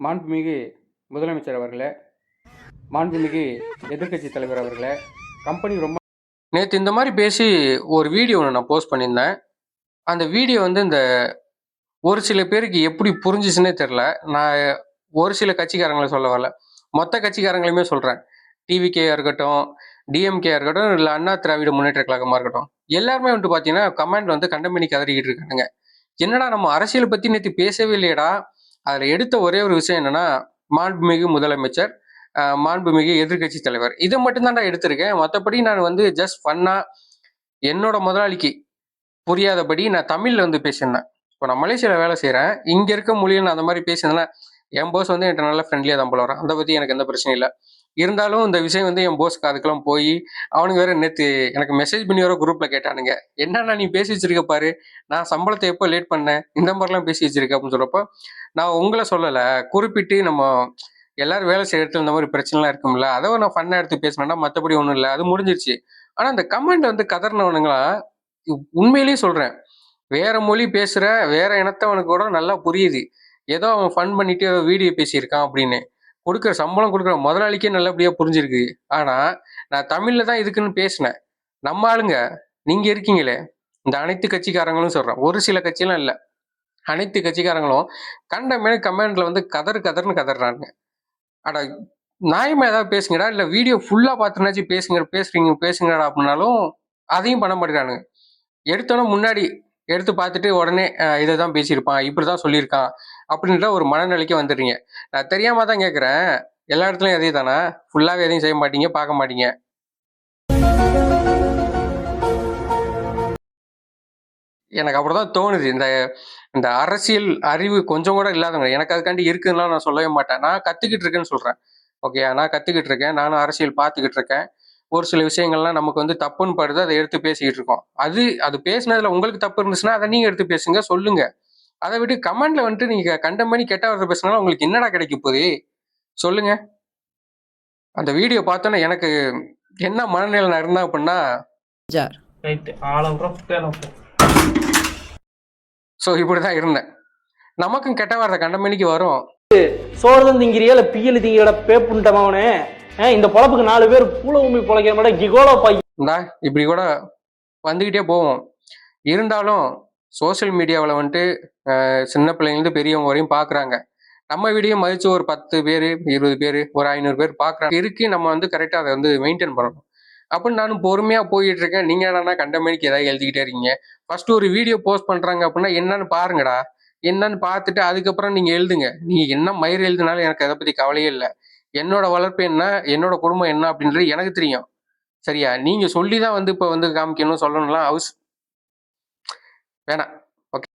மாண்புமிகு முதலமைச்சர் அவர்களே, மாண்புமிகு எதிர்க்கட்சி தலைவர் அவர்களே, கம்பெனி ரொம்ப நேற்று இந்த மாதிரி பேசி ஒரு வீடியோ ஒன்று நான் போஸ்ட் பண்ணியிருந்தேன். அந்த வீடியோ வந்து இந்த ஒரு சில பேருக்கு எப்படி புரிஞ்சிச்சுன்னே தெரில. நான் ஒரு சில கட்சிக்காரங்களை சொல்ல வரல, மொத்த கட்சிக்காரங்களையுமே சொல்கிறேன். டிவிகேயா இருக்கட்டும், டிஎம்கேயா இருக்கட்டும், இல்லை அண்ணா திராவிட முன்னேற்ற கழகமாக இருக்கட்டும், எல்லாருமே வந்துட்டு பார்த்தீங்கன்னா கமெண்ட் வந்து கண்டம் பண்ணி கதறிக்கிட்டு இருக்கானுங்க. என்னடா நம்ம அரசியலை பற்றி நேற்று பேசவே இல்லையடா. அதில் எடுத்த ஒரே ஒரு விஷயம் என்னன்னா, மாண்புமிகு முதலமைச்சர், மாண்புமிகு எதிர்க்கட்சி தலைவர், இதை மட்டும்தான் எடுத்திருக்கேன். மற்றபடி நான் வந்து ஜஸ்ட் ஃபன்னா என்னோட முதலாளிக்கு புரியாதபடி நான் தமிழ்ல வந்து பேசியிருந்தேன். இப்போ நான் மலேசியாவில் வேலை செய்கிறேன். இங்கே இருக்க மொழியில் நான் அந்த மாதிரி பேசியிருந்தேன்னா என் போஸ் வந்து என்கிட்ட நல்லா ஃப்ரெண்ட்லியாக தான் போல வரான். அதை பற்றி எனக்கு எந்த பிரச்சனையும் இல்லை. இருந்தாலும் இந்த விஷயம் வந்து என் போஸ்க்கு அதுக்கெல்லாம் போய் அவனுக்கு வேற நேற்று எனக்கு மெசேஜ் பண்ணி வர குரூப்பில் கேட்டானுங்க, என்னன்னா நீ பேசி வச்சிருக்க பாரு, நான் சம்பளத்தை எப்போ லேட் பண்ணேன், இந்த மாதிரிலாம் பேசி வச்சிருக்க அப்படின்னு சொல்கிறப்போ நான் உங்களை சொல்லலை, குறிப்பிட்டு நம்ம எல்லாரும் வேலை செய்யற இடத்துல இந்த மாதிரி பிரச்சனைலாம் இருக்கும்ல, அதை நான் ஃபன்னாக எடுத்து பேசினேன்னா மற்றபடி ஒன்றும் இல்லை, அது முடிஞ்சிருச்சு. ஆனால் இந்த கமெண்ட் வந்து கதறினவனுங்களா உண்மையிலேயே சொல்கிறேன், வேற மொழி பேசுகிற வேற இனத்தவனுக்கு கூட நல்லா புரியுது, ஏதோ அவன் ஃபன் பண்ணிட்டு ஏதோ வீடியோ பேசியிருக்கான் அப்படின்னு. கொடுக்குற சம்பளம் கொடுக்குற முதலாளிக்கே நல்லபடியாக புரிஞ்சிருக்கு. ஆனால் நான் தமிழில் தான் இதுக்குன்னு பேசினேன். நம்ம ஆளுங்க நீங்கள் இருக்கீங்களே, இந்த அனைத்து கட்சிக்காரங்களும் சொல்கிறேன், ஒரு சில கட்சியெல்லாம் இல்லை, அனைத்து கட்சிக்காரங்களும் கண்டமே கமெண்ட்ல வந்து கதறுன்னு கதறாங்க. அட நியாயமா ஏதாவது பேசுங்கடா, இல்லை வீடியோ ஃபுல்லாக பார்த்துனாச்சும் பேசுங்கடா அப்படின்னாலும் அதையும் பண்ண மாட்டேங்கிறானுங்க. எடுத்தோன்னே முன்னாடி எடுத்து பார்த்துட்டு உடனே இதை தான் பேசியிருப்பான், இப்படி தான் சொல்லியிருக்கான் அப்படின்ற ஒரு மனநிலைக்கு வந்துடுறீங்க. நான் தெரியாம தான் கேட்குறேன், எல்லா இடத்துலையும் அதே தானே, ஃபுல்லாகவே எதையும் செய்ய மாட்டீங்க, பார்க்க மாட்டீங்க. எனக்கு அப்படிதான் தோணுது. இந்த இந்த அரசியல் அறிவு கொஞ்சம் கூட இல்லாதவங்க, எனக்கு அதுக்காண்டி இருக்குதுன்னா நான் சொல்லவே மாட்டேன். நான் கற்றுக்கிட்டு இருக்கேன்னு சொல்கிறேன். ஓகே, நான் கற்றுக்கிட்டு இருக்கேன், நானும் அரசியல் பார்த்துக்கிட்டு இருக்கேன். ஒரு சில விஷயங்கள்லாம் நமக்கு வந்து தப்புன்னு படுது, அதை எடுத்து பேசிக்கிட்டு இருக்கோம். அது பேசினதுல உங்களுக்கு தப்பு இருந்துச்சுன்னா அதை நீங்கள் எடுத்து பேசுங்க, சொல்லுங்க. அதை விட்டு கமெண்ட்ல வந்துட்டு நீங்க கண்டம் பண்ணி கெட்ட வார்த்தை பேசினாலும் உங்களுக்கு என்னடா கிடைக்க போகுது சொல்லுங்க. அந்த வீடியோ பார்த்தோன்னே எனக்கு என்ன மனநிலை நான் இருந்தேன் அப்படின்னா, ஸோ இப்படிதான் இருந்தேன். நமக்கும் கெட்ட வார்த்தை கண்டம் மணிக்கு வரும். சோறுதான் திங்கிறியா இல்ல பியல் திங்கிற பேப்புண்டமாவனே, இந்த பொழப்புக்கு 4 பேர் பூல உமி பொழைக்கிற மாதிரி கிகோலோ இந்தா இப்படி கூட வந்துக்கிட்டே போவோம். இருந்தாலும் சோசியல் மீடியாவில் வந்துட்டு சின்ன பிள்ளைங்கள்ந்து பெரியவங்க வரையும் பார்க்குறாங்க. நம்ம வீடியோ மதிச்சு ஒரு 10 பேர் 20 பேர் ஒரு 500 பேர் பார்க்குறாங்க இருக்கு. நம்ம வந்து கரெக்டாக அதை வந்து மெயின்டைன் பண்ணணும் அப்படின்னு நானும் பொறுமையாக போயிட்டு இருக்கேன். நீங்கள் என்னன்னா கண்டமேனிக்கு ஏதாவது எழுதிக்கிட்டே இருக்கீங்க. ஃபர்ஸ்ட் ஒரு வீடியோ போஸ்ட் பண்ணுறாங்க அப்படின்னா என்னன்னு பாருங்கடா, என்னன்னு பார்த்துட்டு அதுக்கப்புறம் நீங்கள் எழுதுங்க. நீங்கள் என்ன மயிர் எழுதினாலும் எனக்கு அதை பற்றி கவலையே இல்லை. என்னோட வளர்ப்பு என்ன, என்னோட குடும்பம் என்ன அப்படின்றது எனக்கு தெரியும். சரியா? நீங்கள் சொல்லி தான் வந்து இப்போ வந்து காமிக்கணும் சொல்லணும்லாம் அவசியம் வேணாம்.